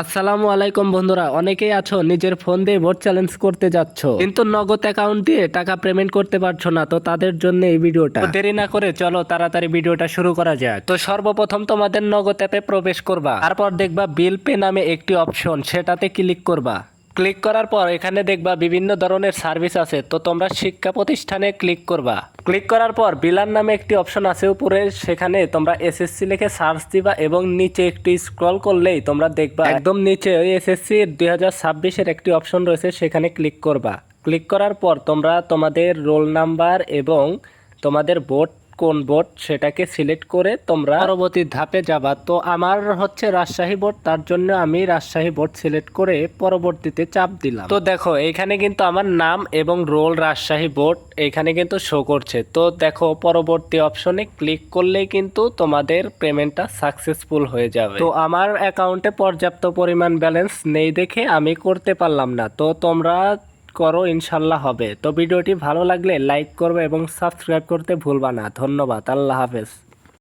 আসসালামু আলাইকুম বন্ধুরা, অনেকেই আছো নিজের ফোন দিয়ে ভোট চ্যালেঞ্জ করতে যাচ্ছ, কিন্তু নগদ অ্যাকাউন্ট দিয়ে টাকা পেমেন্ট করতে পারছো না। তো তাদের জন্য এই ভিডিওটা। তো দেরি না করে চলো তাড়াতাড়ি ভিডিওটা শুরু করা যাক। তো সর্বপ্রথম তোমাদের নগদ অ্যাপে প্রবেশ করবা, তারপর দেখবা বিল পে নামে একটি অপশন, সেটাতে ক্লিক করবা। ক্লিক করার পর এখানে দেখবা বিভিন্ন ধরনের সার্ভিস আছে, তো তোমরা শিক্ষা প্রতিষ্ঠানে ক্লিক করবা। ক্লিক করার পর বিলার নামে একটি অপশন আছে উপরে, সেখানে তোমরা এসএসসি লিখে সার্চ দিবা এবং নিচে একটু স্ক্রল করলেই তোমরা দেখবা একদম নিচে ওই এসএসসি 2026 এর একটি অপশন রয়েছে, সেখানে ক্লিক করবা। ক্লিক করার পর তোমরা তোমাদের রোল নাম্বার এবং তোমাদের বোর্ড কোন বোর্ড সেটাকে সিলেক্ট করে তোমরা পরবর্তী ধাপে যাবা। তো আমার হচ্ছে রাজশাহী বোর্ড, তার জন্য আমি রাজশাহী বোর্ড সিলেক্ট করে পরবর্তীতে চাপ দিলাম। তো দেখো এখানে কিন্তু আমার নাম এবং রোল রাজশাহী বোর্ড এখানে কিন্তু শো করছে। তো দেখো পরবর্তী অপশনে ক্লিক করলেই কিন্তু তোমাদের পেমেন্টটা সাকসেসফুল হয়ে যাবে। তো আমার অ্যাকাউন্টে পর্যাপ্ত পরিমাণ ব্যালেন্স নেই দেখে আমি করতে পারলাম না। তো তোমরা করো, ইনশাল্লাহ হবে। তো ভিডিওটি ভালো লাগলে লাইক করবে এবং সাবস্ক্রাইব করতে ভুলবা না। ধন্যবাদ, আল্লাহ হাফেজ।